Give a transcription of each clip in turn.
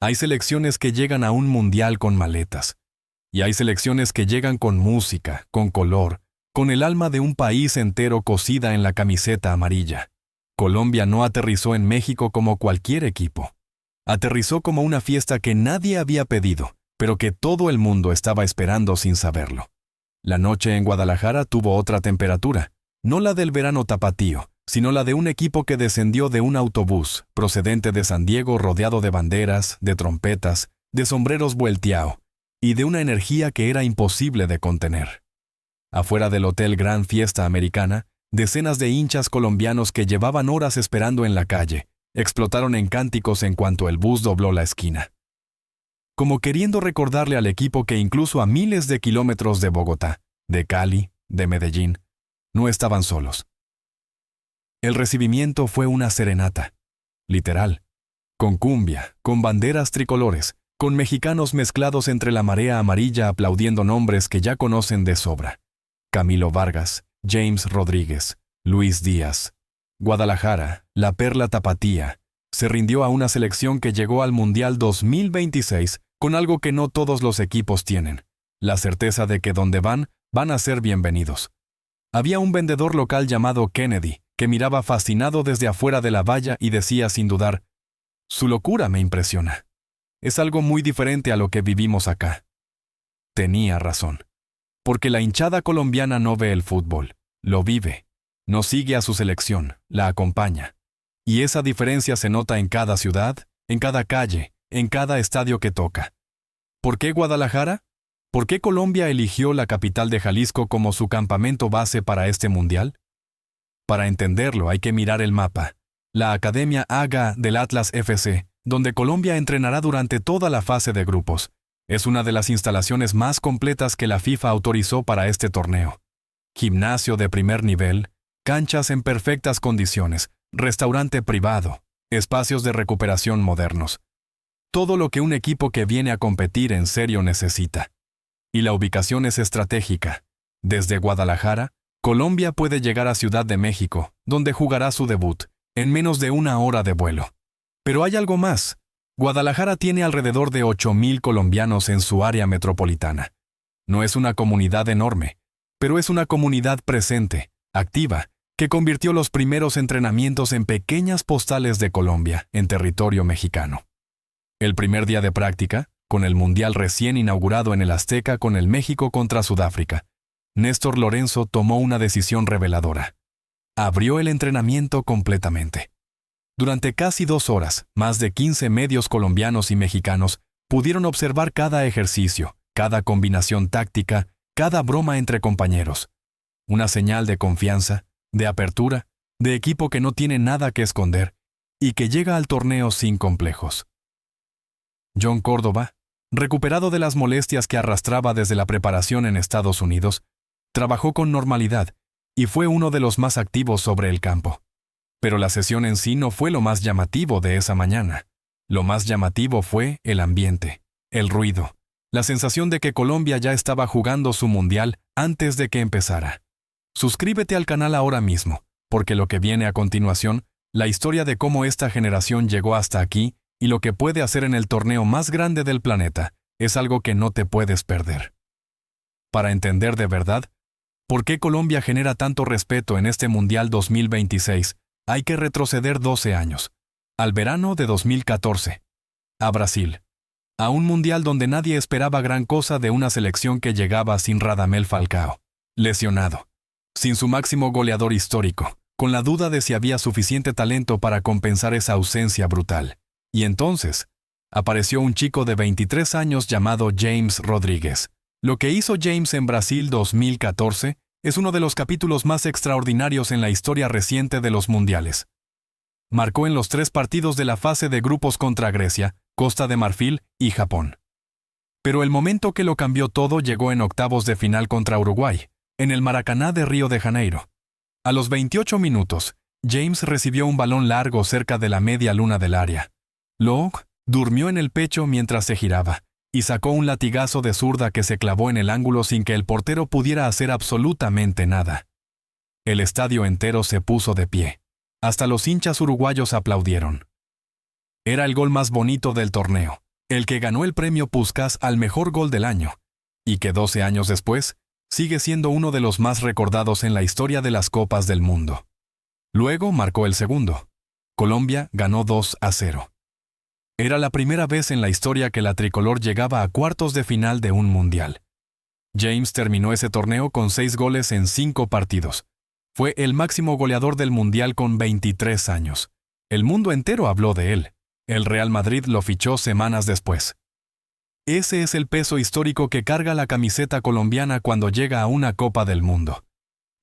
Hay selecciones que llegan a un mundial con maletas. Y hay selecciones que llegan con música, con color, con el alma de un país entero cosida en la camiseta amarilla. Colombia no aterrizó en México como cualquier equipo. Aterrizó como una fiesta que nadie había pedido, pero que todo el mundo estaba esperando sin saberlo. La noche en Guadalajara tuvo otra temperatura, no la del verano tapatío, sino la de un equipo que descendió de un autobús procedente de San Diego rodeado de banderas, de trompetas, de sombreros vuelteao y de una energía que era imposible de contener. Afuera del Hotel Gran Fiesta Americana, decenas de hinchas colombianos que llevaban horas esperando en la calle explotaron en cánticos en cuanto el bus dobló la esquina. Como queriendo recordarle al equipo que incluso a miles de kilómetros de Bogotá, de Cali, de Medellín, no estaban solos. El recibimiento fue una serenata, literal, con cumbia, con banderas tricolores, con mexicanos mezclados entre la marea amarilla aplaudiendo nombres que ya conocen de sobra. Camilo Vargas, James Rodríguez, Luis Díaz. Guadalajara, la perla tapatía, se rindió a una selección que llegó al Mundial 2026 con algo que no todos los equipos tienen, la certeza de que donde van a ser bienvenidos. Había un vendedor local llamado Kennedy, que miraba fascinado desde afuera de la valla y decía sin dudar, «Su locura me impresiona. Es algo muy diferente a lo que vivimos acá». Tenía razón. Porque la hinchada colombiana no ve el fútbol, lo vive. No sigue a su selección, la acompaña. Y esa diferencia se nota en cada ciudad, en cada calle, en cada estadio que toca. ¿Por qué Guadalajara? ¿Por qué Colombia eligió la capital de Jalisco como su campamento base para este mundial? Para entenderlo hay que mirar el mapa. La Academia AGA del Atlas FC, donde Colombia entrenará durante toda la fase de grupos, es una de las instalaciones más completas que la FIFA autorizó para este torneo. Gimnasio de primer nivel, canchas en perfectas condiciones, restaurante privado, espacios de recuperación modernos. Todo lo que un equipo que viene a competir en serio necesita. Y la ubicación es estratégica. Desde Guadalajara, Colombia puede llegar a Ciudad de México, donde jugará su debut, en menos de una hora de vuelo. Pero hay algo más. Guadalajara tiene alrededor de 8,000 colombianos en su área metropolitana. No es una comunidad enorme, pero es una comunidad presente, activa, que convirtió los primeros entrenamientos en pequeñas postales de Colombia en territorio mexicano. El primer día de práctica, con el Mundial recién inaugurado en el Azteca con el México contra Sudáfrica, Néstor Lorenzo tomó una decisión reveladora. Abrió el entrenamiento completamente. Durante casi 2 horas, más de 15 medios colombianos y mexicanos pudieron observar cada ejercicio, cada combinación táctica, cada broma entre compañeros. Una señal de confianza, de apertura, de equipo que no tiene nada que esconder y que llega al torneo sin complejos. John Córdoba, recuperado de las molestias que arrastraba desde la preparación en Estados Unidos, trabajó con normalidad y fue uno de los más activos sobre el campo. Pero la sesión en sí no fue lo más llamativo de esa mañana. Lo más llamativo fue el ambiente, el ruido, la sensación de que Colombia ya estaba jugando su mundial antes de que empezara. Suscríbete al canal ahora mismo, porque lo que viene a continuación, la historia de cómo esta generación llegó hasta aquí y lo que puede hacer en el torneo más grande del planeta, es algo que no te puedes perder. Para entender de verdad, ¿por qué Colombia genera tanto respeto en este Mundial 2026? Hay que retroceder 12 años, al verano de 2014, a Brasil, a un mundial donde nadie esperaba gran cosa de una selección que llegaba sin Radamel Falcao, lesionado, sin su máximo goleador histórico, con la duda de si había suficiente talento para compensar esa ausencia brutal. Y entonces, apareció un chico de 23 años llamado James Rodríguez. Lo que hizo James en Brasil 2014 es uno de los capítulos más extraordinarios en la historia reciente de los mundiales. Marcó en los 3 partidos de la fase de grupos contra Grecia, Costa de Marfil y Japón. Pero el momento que lo cambió todo llegó en octavos de final contra Uruguay, en el Maracaná de Río de Janeiro. A los 28 minutos, James recibió un balón largo cerca de la media luna del área. Lowe durmió en el pecho mientras se giraba, y sacó un latigazo de zurda que se clavó en el ángulo sin que el portero pudiera hacer absolutamente nada. El estadio entero se puso de pie. Hasta los hinchas uruguayos aplaudieron. Era el gol más bonito del torneo, el que ganó el premio Puskás al mejor gol del año, y que 12 años después sigue siendo uno de los más recordados en la historia de las Copas del Mundo. Luego marcó el segundo. Colombia ganó 2-0. Era la primera vez en la historia que la tricolor llegaba a cuartos de final de un mundial. James terminó ese torneo con 6 goles en 5 partidos. Fue el máximo goleador del mundial con 23 años. El mundo entero habló de él. El Real Madrid lo fichó semanas después. Ese es el peso histórico que carga la camiseta colombiana cuando llega a una Copa del Mundo.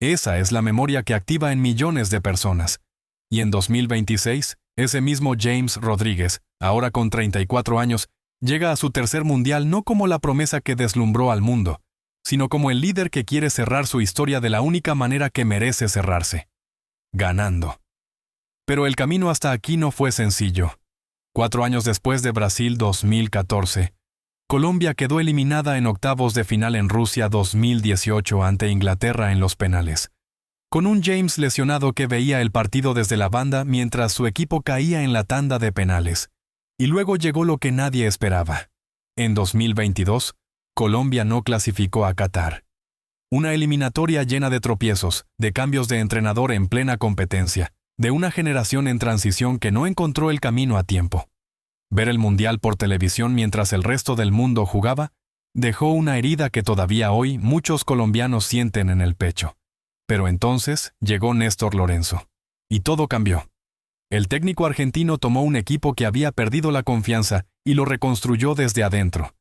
Esa es la memoria que activa en millones de personas. Y en 2026, ese mismo James Rodríguez, ahora con 34 años, llega a su tercer mundial no como la promesa que deslumbró al mundo, sino como el líder que quiere cerrar su historia de la única manera que merece cerrarse: ganando. Pero el camino hasta aquí no fue sencillo. 4 años después de Brasil 2014, Colombia quedó eliminada en octavos de final en Rusia 2018 ante Inglaterra en los penales, con un James lesionado que veía el partido desde la banda mientras su equipo caía en la tanda de penales. Y luego llegó lo que nadie esperaba. En 2022, Colombia no clasificó a Qatar. Una eliminatoria llena de tropiezos, de cambios de entrenador en plena competencia, de una generación en transición que no encontró el camino a tiempo. Ver el Mundial por televisión mientras el resto del mundo jugaba dejó una herida que todavía hoy muchos colombianos sienten en el pecho. Pero entonces llegó Néstor Lorenzo. Y todo cambió. El técnico argentino tomó un equipo que había perdido la confianza y lo reconstruyó desde adentro.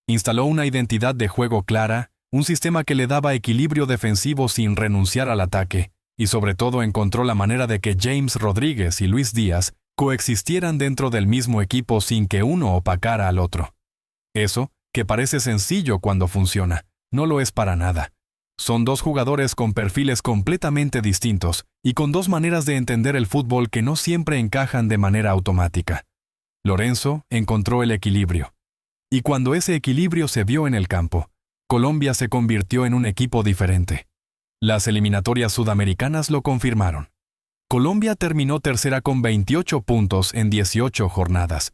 Instaló una identidad de juego clara, un sistema que le daba equilibrio defensivo sin renunciar al ataque, y sobre todo encontró la manera de que James Rodríguez y Luis Díaz coexistieran dentro del mismo equipo sin que uno opacara al otro. Eso, que parece sencillo cuando funciona, no lo es para nada. Son 2 jugadores con perfiles completamente distintos y con 2 maneras de entender el fútbol que no siempre encajan de manera automática. Lorenzo encontró el equilibrio. Y cuando ese equilibrio se vio en el campo, Colombia se convirtió en un equipo diferente. Las eliminatorias sudamericanas lo confirmaron. Colombia terminó tercera con 28 puntos en 18 jornadas,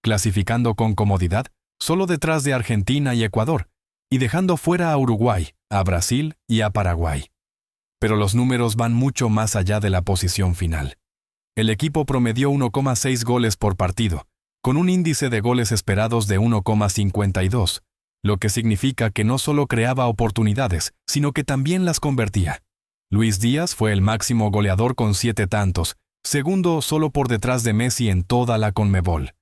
clasificando con comodidad solo detrás de Argentina y Ecuador, y dejando fuera a Uruguay, a Brasil y a Paraguay. Pero los números van mucho más allá de la posición final. El equipo promedió 1,6 goles por partido, con un índice de goles esperados de 1,52, lo que significa que no solo creaba oportunidades, sino que también las convertía. Luis Díaz fue el máximo goleador con 7 tantos, segundo solo por detrás de Messi en toda la Conmebol.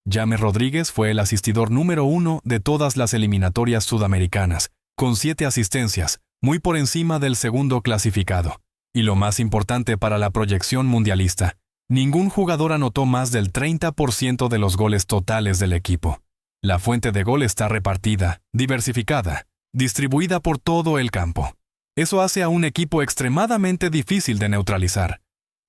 James Rodríguez fue el asistidor número 1 de todas las eliminatorias sudamericanas, con 7 asistencias, muy por encima del segundo clasificado. Y lo más importante para la proyección mundialista, ningún jugador anotó más del 30% de los goles totales del equipo. La fuente de gol está repartida, diversificada, distribuida por todo el campo. Eso hace a un equipo extremadamente difícil de neutralizar.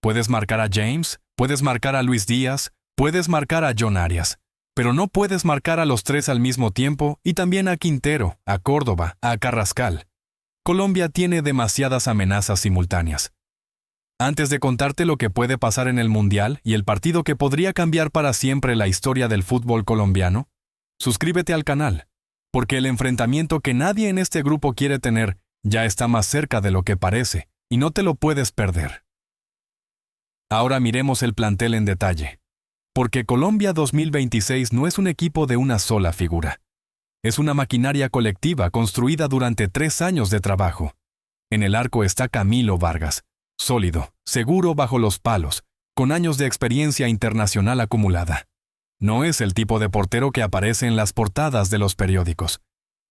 Puedes marcar a James, puedes marcar a Luis Díaz, puedes marcar a John Arias, pero no puedes marcar a los 3 al mismo tiempo y también a Quintero, a Córdoba, a Carrascal. Colombia tiene demasiadas amenazas simultáneas. Antes de contarte lo que puede pasar en el Mundial y el partido que podría cambiar para siempre la historia del fútbol colombiano, suscríbete al canal, porque el enfrentamiento que nadie en este grupo quiere tener ya está más cerca de lo que parece, y no te lo puedes perder. Ahora miremos el plantel en detalle. Porque Colombia 2026 no es un equipo de una sola figura. Es una maquinaria colectiva construida durante 3 años de trabajo. En el arco está Camilo Vargas, sólido, seguro bajo los palos, con años de experiencia internacional acumulada. No es el tipo de portero que aparece en las portadas de los periódicos,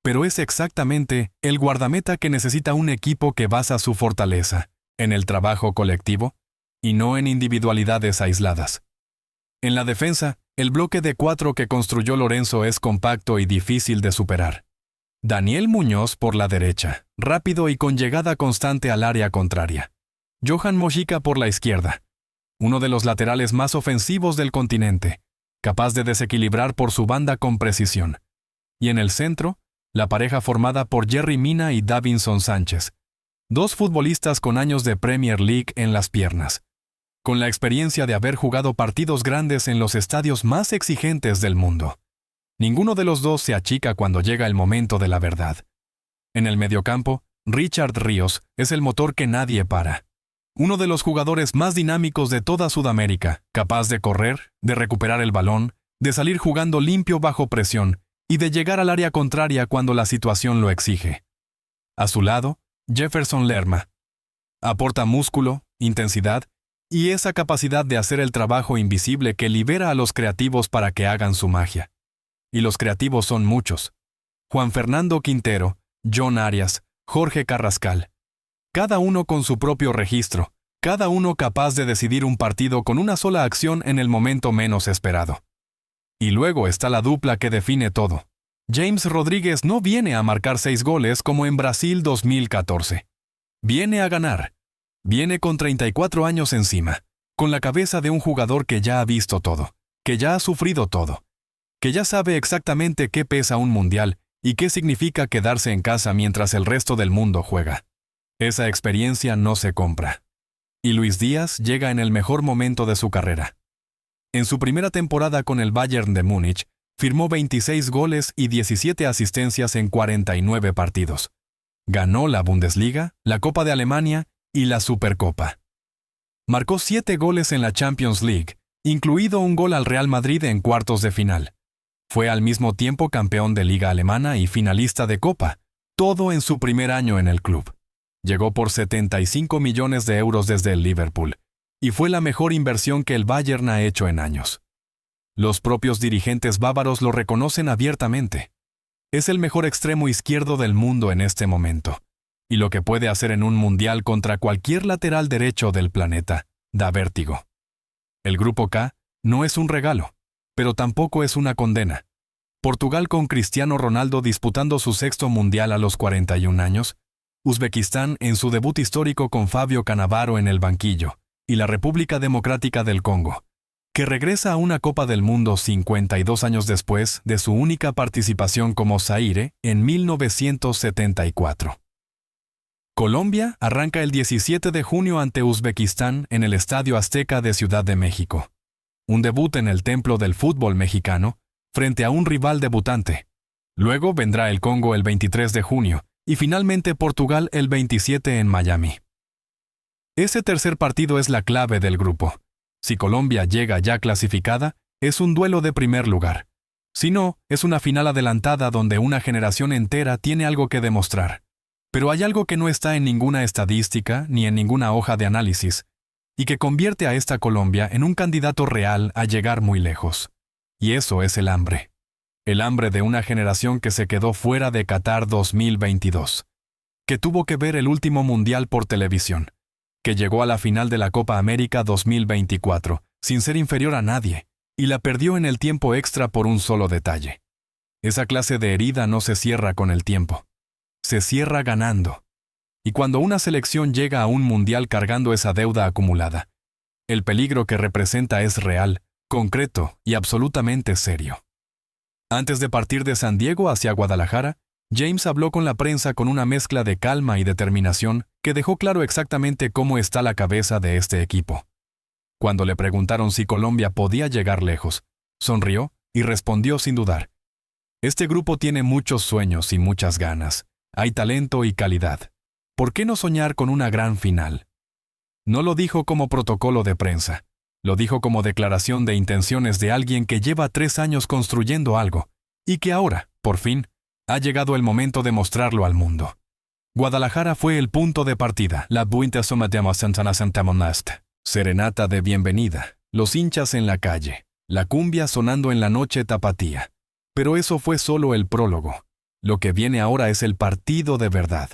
pero es exactamente el guardameta que necesita un equipo que basa su fortaleza en el trabajo colectivo y no en individualidades aisladas. En la defensa, el bloque de 4 que construyó Lorenzo es compacto y difícil de superar. Daniel Muñoz por la derecha, rápido y con llegada constante al área contraria. Johan Mojica por la izquierda, uno de los laterales más ofensivos del continente, capaz de desequilibrar por su banda con precisión. Y en el centro, la pareja formada por Yerry Mina y Davinson Sánchez, 2 futbolistas con años de Premier League en las piernas, con la experiencia de haber jugado partidos grandes en los estadios más exigentes del mundo. Ninguno de los dos se achica cuando llega el momento de la verdad. En el mediocampo, Richard Ríos es el motor que nadie para. Uno de los jugadores más dinámicos de toda Sudamérica, capaz de correr, de recuperar el balón, de salir jugando limpio bajo presión y de llegar al área contraria cuando la situación lo exige. A su lado, Jefferson Lerma. Aporta músculo, intensidad y esa capacidad de hacer el trabajo invisible que libera a los creativos para que hagan su magia. Y los creativos son muchos. Juan Fernando Quintero, John Arias, Jorge Carrascal. Cada uno con su propio registro, cada uno capaz de decidir un partido con una sola acción en el momento menos esperado. Y luego está la dupla que define todo. James Rodríguez no viene a marcar 6 goles como en Brasil 2014. Viene a ganar. Viene con 34 años encima, con la cabeza de un jugador que ya ha visto todo, que ya ha sufrido todo, que ya sabe exactamente qué pesa un mundial y qué significa quedarse en casa mientras el resto del mundo juega. Esa experiencia no se compra. Y Luis Díaz llega en el mejor momento de su carrera. En su primera temporada con el Bayern de Múnich, firmó 26 goles y 17 asistencias en 49 partidos. Ganó la Bundesliga, la Copa de Alemania y la Supercopa. Marcó 7 goles en la Champions League, incluido un gol al Real Madrid en cuartos de final. Fue al mismo tiempo campeón de Liga Alemana y finalista de Copa, todo en su primer año en el club. Llegó por 75 millones de euros desde el Liverpool, y fue la mejor inversión que el Bayern ha hecho en años. Los propios dirigentes bávaros lo reconocen abiertamente. Es el mejor extremo izquierdo del mundo en este momento, y lo que puede hacer en un mundial contra cualquier lateral derecho del planeta da vértigo. El Grupo K no es un regalo, pero tampoco es una condena. Portugal con Cristiano Ronaldo disputando su 6º mundial a los 41 años, Uzbekistán en su debut histórico con Fabio Cannavaro en el banquillo, y la República Democrática del Congo, que regresa a una Copa del Mundo 52 años después de su única participación como Zaire en 1974. Colombia arranca el 17 de junio ante Uzbekistán en el Estadio Azteca de Ciudad de México. Un debut en el templo del fútbol mexicano, frente a un rival debutante. Luego vendrá el Congo el 23 de junio, y finalmente Portugal el 27 en Miami. Ese tercer partido es la clave del grupo. Si Colombia llega ya clasificada, es un duelo de primer lugar. Si no, es una final adelantada donde una generación entera tiene algo que demostrar. Pero hay algo que no está en ninguna estadística ni en ninguna hoja de análisis, y que convierte a esta Colombia en un candidato real a llegar muy lejos. Y eso es el hambre. El hambre de una generación que se quedó fuera de Qatar 2022, que tuvo que ver el último mundial por televisión, que llegó a la final de la Copa América 2024 sin ser inferior a nadie, y la perdió en el tiempo extra por un solo detalle. Esa clase de herida no se cierra con el tiempo. Se cierra ganando. Y cuando una selección llega a un mundial cargando esa deuda acumulada, el peligro que representa es real, concreto y absolutamente serio. Antes de partir de San Diego hacia Guadalajara, James habló con la prensa con una mezcla de calma y determinación que dejó claro exactamente cómo está la cabeza de este equipo. Cuando le preguntaron si Colombia podía llegar lejos, sonrió y respondió sin dudar. Este grupo tiene muchos sueños y muchas ganas. Hay talento y calidad. ¿Por qué no soñar con una gran final? No lo dijo como protocolo de prensa. Lo dijo como declaración de intenciones de alguien que lleva 3 años construyendo algo y que ahora, por fin, ha llegado el momento de mostrarlo al mundo. Guadalajara fue el punto de partida. La serenata de bienvenida, los hinchas en la calle, la cumbia sonando en la noche tapatía. Pero eso fue solo el prólogo. Lo que viene ahora es el partido de verdad,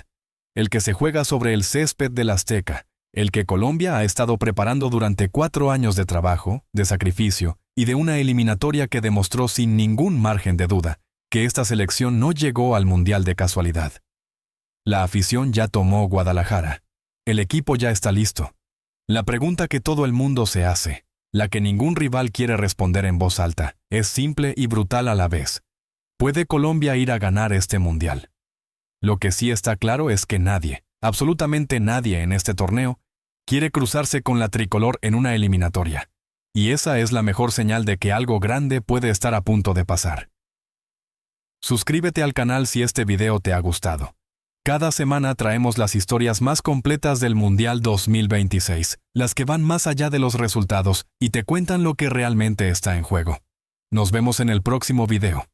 el que se juega sobre el césped del Azteca, el que Colombia ha estado preparando durante 4 años de trabajo, de sacrificio y de una eliminatoria que demostró sin ningún margen de duda que esta selección no llegó al Mundial de casualidad. La afición ya tomó Guadalajara. El equipo ya está listo. La pregunta que todo el mundo se hace, la que ningún rival quiere responder en voz alta, es simple y brutal a la vez. ¿Puede Colombia ir a ganar este Mundial? Lo que sí está claro es que nadie, absolutamente nadie en este torneo, quiere cruzarse con la tricolor en una eliminatoria. Y esa es la mejor señal de que algo grande puede estar a punto de pasar. Suscríbete al canal si este video te ha gustado. Cada semana traemos las historias más completas del Mundial 2026, las que van más allá de los resultados y te cuentan lo que realmente está en juego. Nos vemos en el próximo video.